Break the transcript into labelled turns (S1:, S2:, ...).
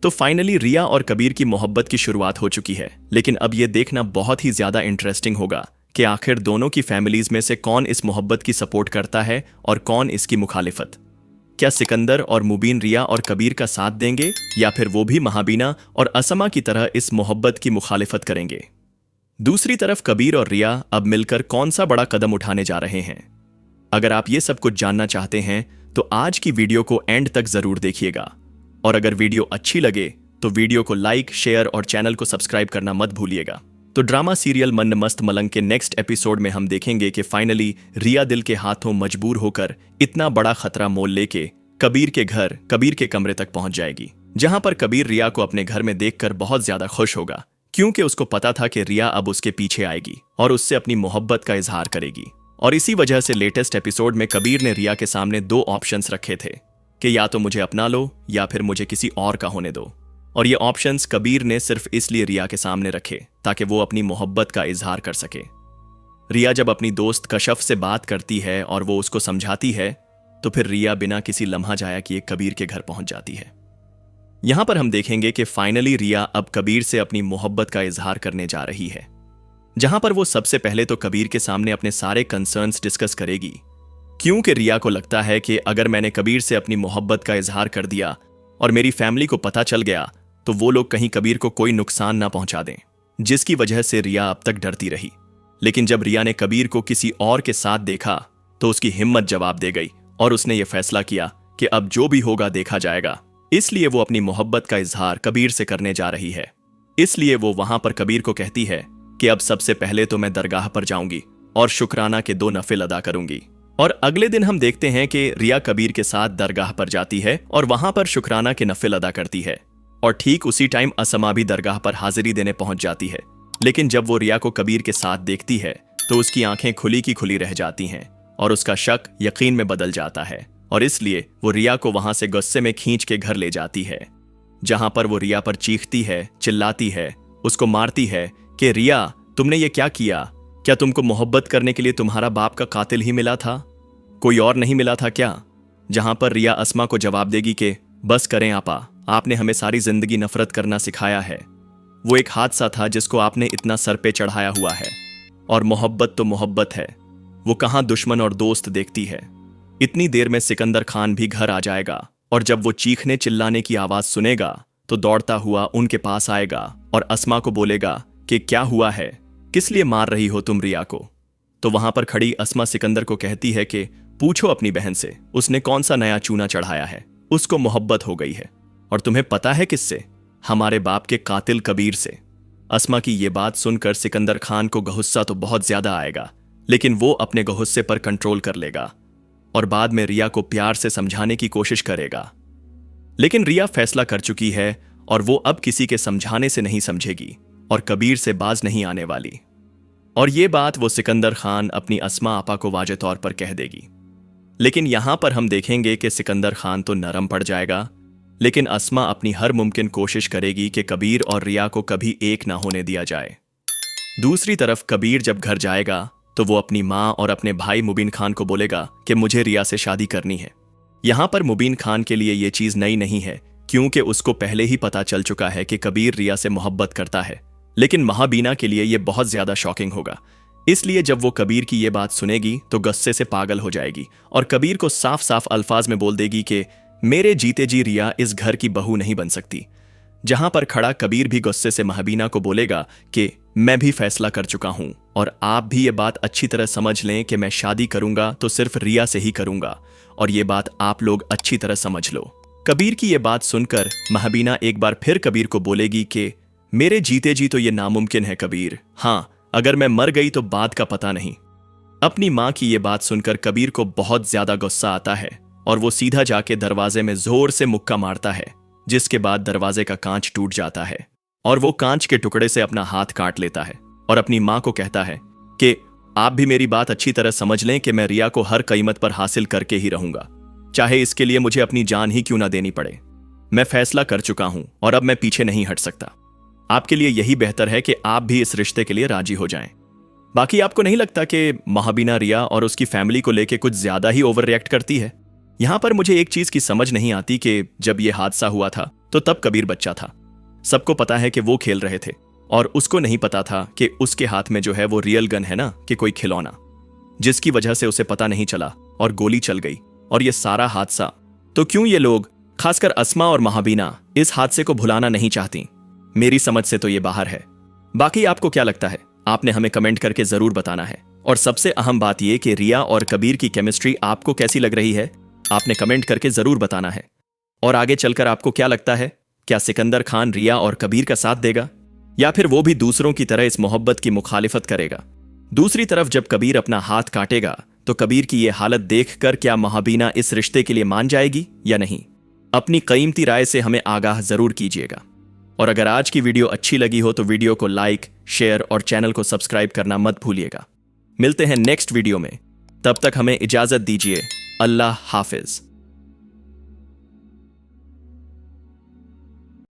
S1: तो फाइनली रिया और कबीर की मोहब्बत की शुरुआत हो चुकी है, लेकिन अब ये देखना बहुत ही ज्यादा इंटरेस्टिंग होगा कि आखिर दोनों की फैमिलीज में से कौन इस मोहब्बत की सपोर्ट करता है और कौन इसकी मुखालिफत। क्या सिकंदर और मुबीन रिया और कबीर का साथ देंगे या फिर वो भी महाबीना और असमा की तरह इस मोहब्बत की मुखालिफत करेंगे। दूसरी तरफ कबीर और रिया अब मिलकर कौन सा बड़ा कदम उठाने जा रहे हैं। अगर आप ये सब कुछ जानना चाहते हैं तो आज की वीडियो को एंड तक जरूर देखिएगा, और अगर वीडियो अच्छी लगे तो वीडियो को लाइक, शेयर और चैनल को सब्सक्राइब करना मत भूलिएगा। तो ड्रामा सीरियल मन मस्त मलंग के नेक्स्ट एपिसोड में हम देखेंगे कि फाइनली रिया दिल के हाथों मजबूर होकर इतना बड़ा खतरा मोल लेके कबीर के घर, कबीर के कमरे तक पहुंच जाएगी, जहां पर कबीर रिया को अपने घर में देखकर बहुत ज्यादा खुश होगा, क्योंकि उसको पता था कि रिया अब उसके पीछे आएगी और उससे अपनी मोहब्बत का इजहार करेगी। और इसी वजह से लेटेस्ट एपिसोड में कबीर ने रिया के सामने दो ऑप्शंस रखे थे कि या तो मुझे अपना लो या फिर मुझे किसी और का होने दो। और ये ऑप्शंस कबीर ने सिर्फ इसलिए रिया के सामने रखे ताकि वो अपनी मोहब्बत का इजहार कर सके। रिया जब अपनी दोस्त कशफ से बात करती है और वो उसको समझाती है, तो फिर रिया बिना किसी लम्हा जाया किए कबीर के घर पहुंच जाती है। यहां पर हम देखेंगे कि फाइनली रिया अब कबीर से अपनी मोहब्बत का इजहार करने जा रही है, जहां पर वो सबसे पहले तो कबीर के सामने अपने सारे कंसर्न्स डिस्कस करेगी, क्योंकि रिया को लगता है कि अगर मैंने कबीर से अपनी मोहब्बत का इजहार कर दिया और मेरी फैमिली को पता चल गया तो वो लोग कहीं कबीर को कोई नुकसान ना पहुंचा दें, जिसकी वजह से रिया अब तक डरती रही। लेकिन जब रिया ने कबीर को किसी और के साथ देखा तो उसकी हिम्मत जवाब दे गई और उसने ये फैसला किया कि अब जो भी होगा देखा जाएगा। इसलिए वो अपनी मोहब्बत का इजहार कबीर से करने जा रही है। इसलिए वो वहां पर कबीर को कहती है कि अब सबसे पहले तो मैं दरगाह पर जाऊंगी और शुक्राना के 2 नफिल अदा करूंगी। और अगले दिन हम देखते हैं कि रिया कबीर के साथ दरगाह पर जाती है और वहां पर शुक्राना के नफिल अदा करती है। और ठीक उसी टाइम असमा भी दरगाह पर हाजिरी देने पहुंच जाती है। लेकिन जब वो रिया को कबीर के साथ देखती है तो उसकी आंखें खुली की खुली रह जाती हैं और उसका शक यकीन में बदल जाता है, और इसलिए वो रिया को वहां से गुस्से में खींच के घर ले जाती है, जहां पर वो रिया पर चीखती है, चिल्लाती है, उसको मारती है कि रिया तुमने ये क्या किया? क्या तुमको मोहब्बत करने के लिए तुम्हारा बाप का कातिल ही मिला था, कोई और नहीं मिला था क्या? जहां पर रिया असमा को जवाब देगी कि बस करें आपा, आपने हमें सारी जिंदगी नफरत करना सिखाया है। वो एक हादसा था जिसको आपने इतना सर पे चढ़ाया हुआ है, और मोहब्बत तो मोहब्बत है, वो कहां दुश्मन और दोस्त देखती है। इतनी देर में सिकंदर खान भी घर आ जाएगा, और जब वो चीखने चिल्लाने की आवाज सुनेगा तो दौड़ता हुआ उनके पास आएगा और असमा को बोलेगा कि क्या हुआ है, किस लिए मार रही हो तुम रिया को? तो वहां पर खड़ी असमा सिकंदर को कहती है कि पूछो अपनी बहन से, उसने कौन सा नया चूना चढ़ाया है, उसको मोहब्बत हो गई है। और तुम्हें पता है किससे? हमारे बाप के कातिल कबीर से। असमा की ये बात सुनकर सिकंदर खान को गुस्सा तो बहुत ज्यादा आएगा, लेकिन वो अपने गुस्से पर कंट्रोल कर लेगा और बाद में रिया को प्यार से समझाने की कोशिश करेगा। लेकिन रिया फैसला कर चुकी है और वो अब किसी के समझाने से नहीं समझेगी और कबीर से बाज नहीं आने वाली। और ये बात वो सिकंदर खान अपनी असमा आपा को वाजे तौर पर कह देगी। लेकिन यहां पर हम देखेंगे कि सिकंदर खान तो नरम पड़ जाएगा, लेकिन असमा अपनी हर मुमकिन कोशिश करेगी कि कबीर और रिया को कभी एक ना होने दिया जाए। दूसरी तरफ कबीर जब घर जाएगा तो वो अपनी माँ और अपने भाई मुबीन खान को बोलेगा कि मुझे रिया से शादी करनी है। यहाँ पर मुबीन खान के लिए ये चीज नई नहीं है, क्योंकि उसको पहले ही पता चल चुका है कि कबीर रिया से मोहब्बत करता है। लेकिन महाबीना के लिए ये बहुत ज्यादा शॉकिंग होगा, इसलिए जब वो कबीर की ये बात सुनेगी तो गुस्से से पागल हो जाएगी और कबीर को साफ साफ अल्फाज में बोल देगी कि मेरे जीते जी रिया इस घर की बहू नहीं बन सकती। जहां पर खड़ा कबीर भी गुस्से से महाबीना को बोलेगा कि मैं भी फैसला कर चुका हूं और आप भी ये बात अच्छी तरह समझ लें कि मैं शादी करूंगा तो सिर्फ रिया से ही करूंगा, और ये बात आप लोग अच्छी तरह समझ लो। कबीर की ये बात सुनकर महाबीना एक बार फिर कबीर को बोलेगी कि मेरे जीते जी तो ये नामुमकिन है कबीर, हाँ अगर मैं मर गई तो बात का पता नहीं। अपनी माँ की ये बात सुनकर कबीर को बहुत ज्यादा गुस्सा आता है और वो सीधा जाके दरवाजे में जोर से मुक्का मारता है, जिसके बाद दरवाजे का कांच टूट जाता है और वो कांच के टुकड़े से अपना हाथ काट लेता है और अपनी माँ को कहता है कि आप भी मेरी बात अच्छी तरह समझ लें कि मैं रिया को हर कीमत पर हासिल करके ही रहूंगा, चाहे इसके लिए मुझे अपनी जान ही क्यों ना देनी पड़े। मैं फैसला कर चुका हूं और अब मैं पीछे नहीं हट सकता। आपके लिए यही बेहतर है कि आप भी इस रिश्ते के लिए राजी हो जाएं। बाकी आपको नहीं लगता कि महाबीना रिया और उसकी फैमिली को लेकर कुछ ज्यादा ही ओवर रिएक्ट करती है? यहां पर मुझे एक चीज की समझ नहीं आती कि जब यह हादसा हुआ था तो तब कबीर बच्चा था। सबको पता है कि वो खेल रहे थे और उसको नहीं पता था कि उसके हाथ में जो है वो रियल गन है ना, कि कोई खिलौना, जिसकी वजह से उसे पता नहीं चला और गोली चल गई और ये सारा हादसा। तो क्यों ये लोग, खासकर अस्मा और महाबीना, इस हादसे को भुलाना नहीं चाहती? मेरी समझ से तो ये बाहर है। बाकी आपको क्या लगता है? आपने हमें कमेंट करके जरूर बताना है। और सबसे अहम बात यह कि रिया और कबीर की केमिस्ट्री आपको कैसी लग रही है, आपने कमेंट करके जरूर बताना है। और आगे चलकर आपको क्या लगता है, क्या सिकंदर खान रिया और कबीर का साथ देगा या फिर वो भी दूसरों की तरह इस मोहब्बत की मुखालिफत करेगा? दूसरी तरफ जब कबीर अपना हाथ काटेगा तो कबीर की यह हालत देखकर क्या महाबीना इस रिश्ते के लिए मान जाएगी या नहीं? अपनी कीमती राय से हमें आगाह जरूर कीजिएगा। और अगर आज की वीडियो अच्छी लगी हो तो वीडियो को लाइक, शेयर और चैनल को सब्सक्राइब करना मत भूलिएगा। मिलते हैं नेक्स्ट वीडियो में, तब तक हमें इजाजत दीजिए। अल्लाह हाफिज।